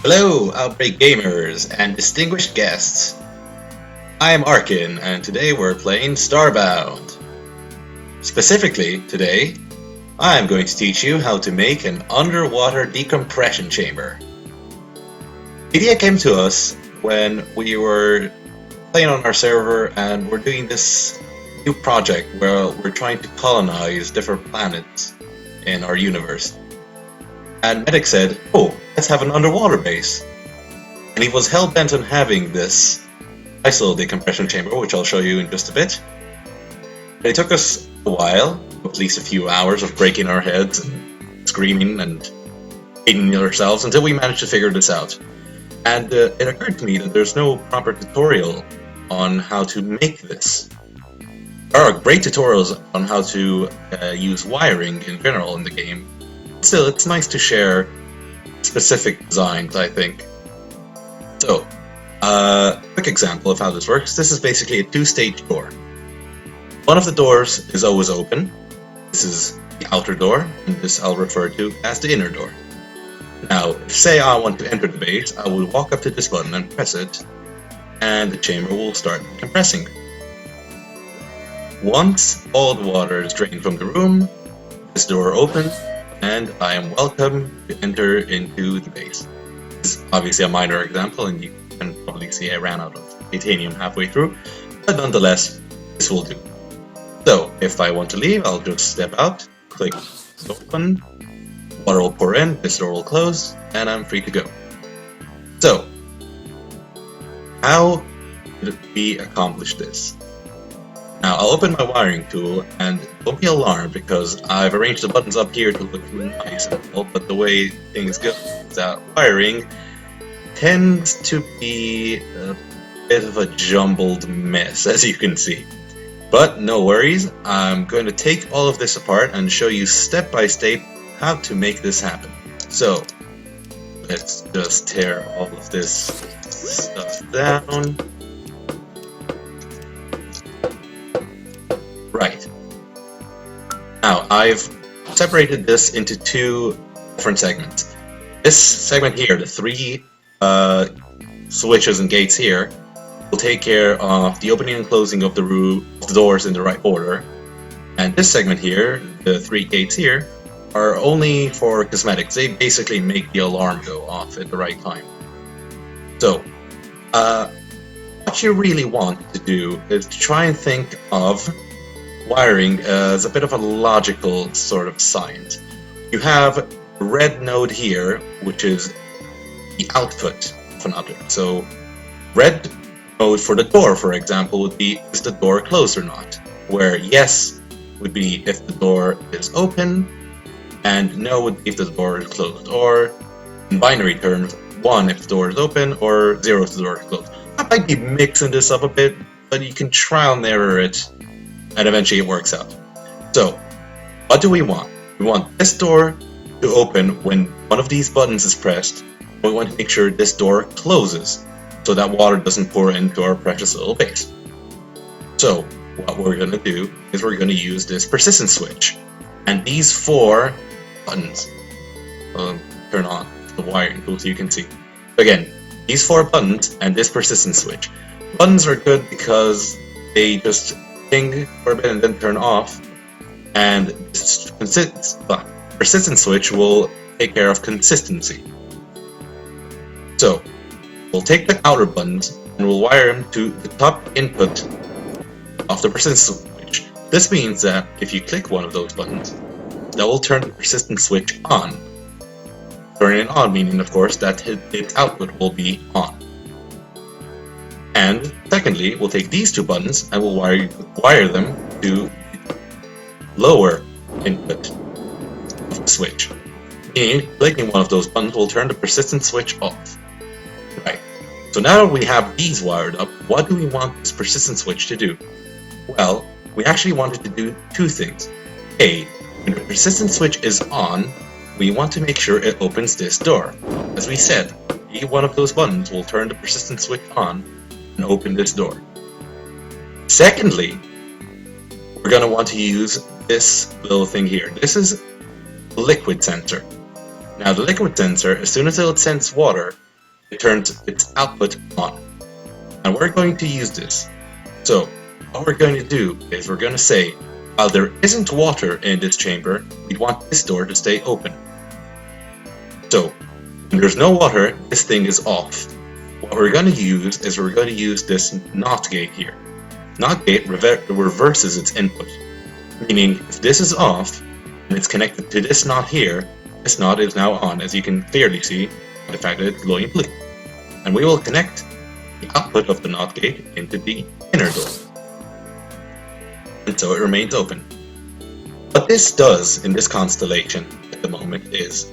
Hello, Outbreak Gamers and distinguished guests. I am Arkin, and today we're playing Starbound. Specifically, today, I am going to teach you how to make an underwater decompression chamber. The idea came to us when we were playing on our server and we're doing this new project where we're trying to colonize different planets in our universe. And Medic said, "Oh, let's have an underwater base." And he was hell-bent on having this nice little decompression chamber, which I'll show you in just a bit. And it took us a while, at least a few hours of breaking our heads and screaming and hating ourselves until we managed to figure this out. And it occurred to me that there's no proper tutorial on how to make this. There are great tutorials on how to use wiring in general in the game. Still, it's nice to share specific designs, I think. So, quick example of how this works. This is basically a two-stage door. One of the doors is always open. This is the outer door, and this I'll refer to as the inner door. Now, if say I want to enter the base, I will walk up to this button and press it, and the chamber will start compressing. Once all the water is drained from the room, this door opens, and I am welcome to enter into the base. This is obviously a minor example, and you can probably see I ran out of titanium halfway through, but nonetheless, this will do. So, if I want to leave, I'll just step out, click open, water will pour in, this door will close, and I'm free to go. So, how did we accomplish this? Now, I'll open my wiring tool, and don't be alarmed because I've arranged the buttons up here to look nice and all, but the way things go is that wiring tends to be a bit of a jumbled mess, as you can see. But no worries, I'm going to take all of this apart and show you step by step how to make this happen. So, let's just tear all of this stuff down. Right. Now, I've separated this into two different segments. This segment here, the three switches and gates here, will take care of the opening and closing of the doors in the right order. And this segment here, the three gates here, are only for cosmetics. They basically make the alarm go off at the right time. So, what you really want to do is to try and think of wiring as a bit of a logical sort of science. You have a red node here, which is the output of another. So, red node for the door, for example, would be, is the door closed or not? Where yes would be if the door is open, and no would be if the door is closed. Or, in binary terms, 1 if the door is open, or 0 if the door is closed. I might be mixing this up a bit, but you can trial and error it, and eventually it works out. So, what do we want? We want this door to open when one of these buttons is pressed. We want to make sure this door closes, so that water doesn't pour into our precious little base. So, what we're going to do is we're going to use this persistence switch. And these four buttons, turn on the wiring tool so you can see. Again, these four buttons and this persistence switch. Buttons are good because they just ping for a bit and then turn off, and this persistence switch will take care of consistency. So, we'll take the outer buttons and we'll wire them to the top input of the persistence switch. This means that if you click one of those buttons, that will turn the persistence switch on. Turning it on meaning, of course, that its output will be on. And secondly, we'll take these two buttons and we'll wire them to the lower input of the switch. Meaning, clicking one of those buttons will turn the persistence switch off. Right. So now that we have these wired up, what do we want this persistence switch to do? Well, we actually want it to do two things. A, when the persistence switch is on, we want to make sure it opens this door. As we said, each one of those buttons will turn the persistence switch on and open this door. Secondly, we're going to want to use this little thing here. This is a liquid sensor. Now the liquid sensor, as soon as it'll sense water, it turns its output on. And we're going to use this. So what we're going to do is we're going to say, while there isn't water in this chamber, we want this door to stay open. So when there's no water, this thing is off. What we're going to use is we're going to use this NOT gate here. NOT gate reverses its input, meaning if this is off and it's connected to this NOT here, this NOT is now on, as you can clearly see by the fact that it's glowing blue. And we will connect the output of the NOT gate into the inner door. And so it remains open. What this does in this constellation at the moment is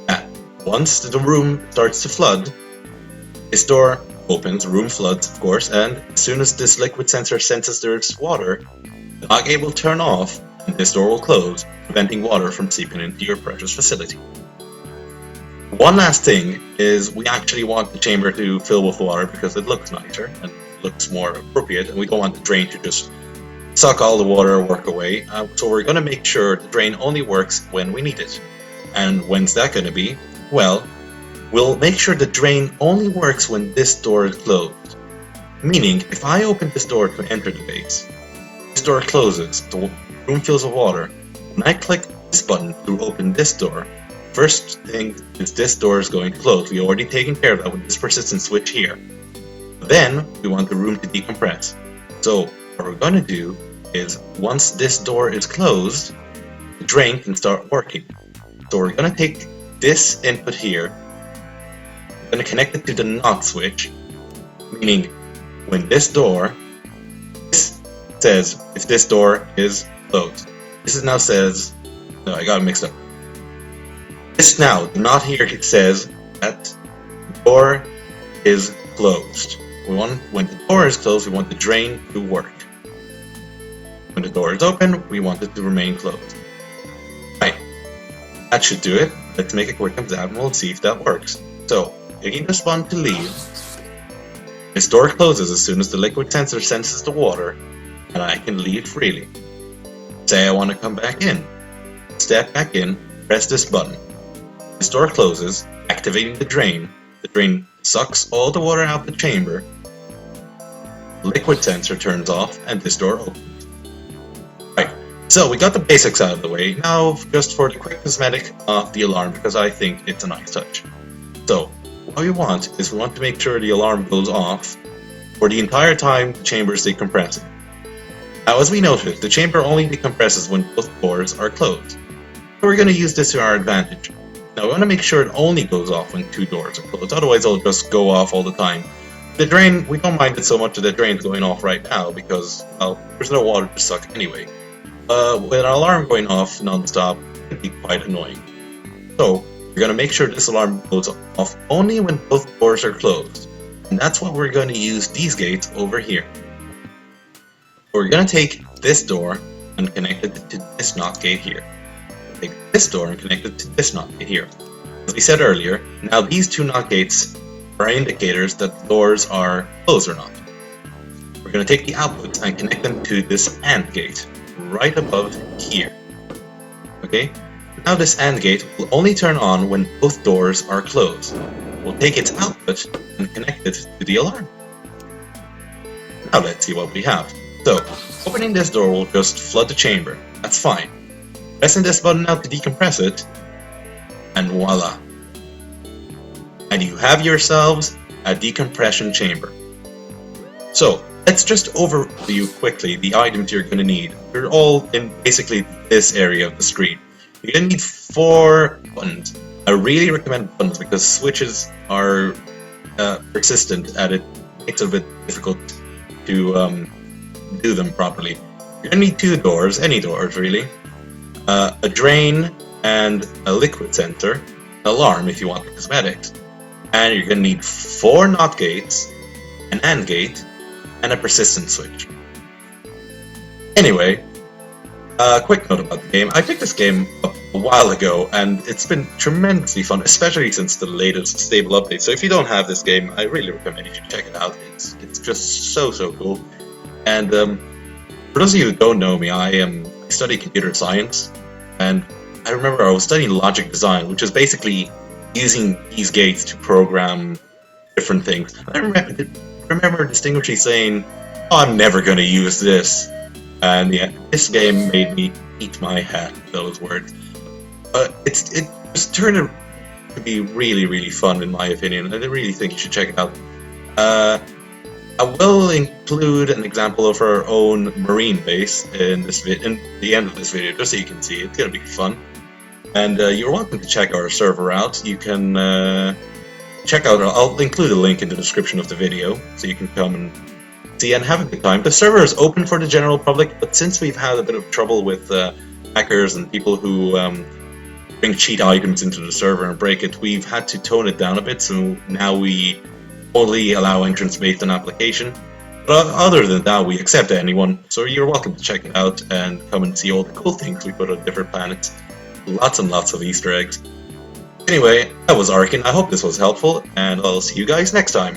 that once the room starts to flood, this door opens, room floods of course, and as soon as this liquid sensor senses there's water, the NOT gate will turn off and this door will close, preventing water from seeping into your precious facility. One last thing is we actually want the chamber to fill with water because it looks nicer and looks more appropriate, and we don't want the drain to just suck all the water or work away. So we're going to make sure the drain only works when we need it. And when's that going to be? Well, we'll make sure the drain only works when this door is closed. Meaning, if I open this door to enter the base, this door closes, the room fills with water. When I click this button to open this door, first thing is this door is going to close. We already taken care of that with this persistent switch here. Then we want the room to decompress. So what we're going to do is once this door is closed, the drain can start working. So we're going to take this input here, we're going to connect it to the NOT switch, meaning when this door, this says if this door is closed. This is now says, no, I got it mixed up. This now, the NOT here says that the door is closed. When the door is closed, we want the drain to work. When the door is open, we want it to remain closed. Right, that should do it. Let's make a quick example and we'll see if that works. So, taking this button to leave, this door closes as soon as the liquid sensor senses the water, and I can leave freely. Say I want to come back in. Step back in, press this button. This door closes, activating the drain. The drain sucks all the water out the chamber. The liquid sensor turns off, and this door opens. Right, so we got the basics out of the way. Now, just for the quick cosmetic of the alarm, because I think it's a nice touch. So, what we want is we want to make sure the alarm goes off for the entire time the chamber is decompressing. Now, as we noted, the chamber only decompresses when both doors are closed. So we're going to use this to our advantage. Now, we want to make sure it only goes off when two doors are closed, otherwise it'll just go off all the time. The drain, we don't mind it so much that the drain's going off right now because, well, there's no water to suck anyway. With an alarm going off non-stop, it can be quite annoying. So, we're going to make sure this alarm goes off only when both doors are closed. And that's what we're going to use these gates over here. We're going to take this door and connect it to this NOT gate here. Take this door and connect it to this NOT gate here. As we said earlier, now these two NOT gates are indicators that the doors are closed or not. We're going to take the outputs and connect them to this AND gate right above here. Okay? Now this AND gate will only turn on when both doors are closed. We'll take its output and connect it to the alarm. Now let's see what we have. So, opening this door will just flood the chamber. That's fine. Pressing this button now to decompress it, and voila. And you have yourselves a decompression chamber. So, let's just overview quickly the items you're going to need. They're all in basically this area of the screen. You're going to need 4 buttons. I really recommend buttons because switches are persistent and it makes it a bit difficult to do them properly. You're going to need 2 doors, any doors really, a drain and a liquid sensor, an alarm if you want the cosmetics, and you're going to need 4 NOT gates, an AND gate, and a persistent switch. Anyway, a quick note about the game. I picked this game up a while ago and it's been tremendously fun, especially since the latest stable update. So if you don't have this game, I really recommend you should check it out. It's just so cool. And for those of you who don't know me, I study computer science, and I remember I was studying logic design, which is basically using these gates to program different things. I remember distinctly saying, "Oh, I'm never going to use this," and yeah, this game made me eat my hat with those words. It just turned out to be really, really fun in my opinion. I really think you should check it out. I will include an example of our own marine base in the end of this video, just so you can see. It's going to be fun. And you're welcome to check our server out. You can check out, I'll include a link in the description of the video, so you can come and see and have a good time. The server is open for the general public, but since we've had a bit of trouble with hackers and people who bring cheat items into the server and break it, we've had to tone it down a bit, so now we only allow entrance based on application. But other than that, we accept anyone, so you're welcome to check it out and come and see all the cool things we put on different planets. Lots and lots of Easter eggs. Anyway, that was Arkin. I hope this was helpful, and I'll see you guys next time.